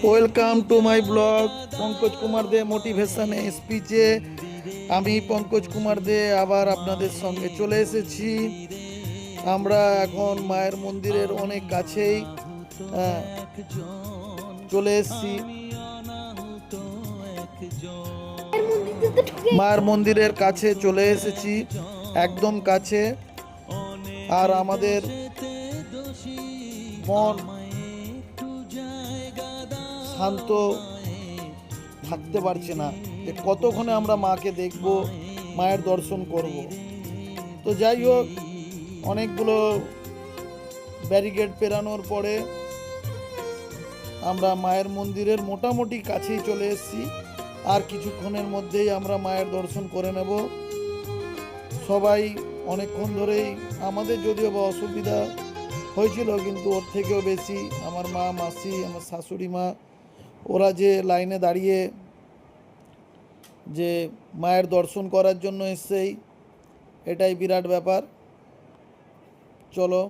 Welcome to my blog Pankaj Kumar De motivation স্পিচে। আমি পঙ্কজ কুমার দে আবার আপনাদের সঙ্গে চলে এসেছি। আমরা এখন মায়ের মন্দিরের অনেক কাছেই চলে এসেছি। মায়ের মন্দিরের কাছে চলে এসেছি, একদম কাছে। আর আমাদের মন শান্ত থাকতে পারছে না যে কতক্ষণে আমরা মাকে দেখব, মায়ের দর্শন করব। তো যাই হোক, অনেকগুলো ব্যারিকেড পেরানোর পরে আমরা মায়ের মন্দিরের মোটামুটি কাছেই চলে এসেছি। আর কিছুক্ষণের মধ্যেই আমরা মায়ের দর্শন করে নেব। সবাই অনেকক্ষণ ধরেই, আমাদের যদিও বা অসুবিধা হয়েছিল, কিন্তু ওর থেকেও বেশি আমার মা, মাসি, আমার শাশুড়ি মা, ওরা যে লাইনে দাঁড়িয়ে যে মায়ের দর্শন করার জন্য এসেই, এটাই বিরাট ব্যাপার। চলো।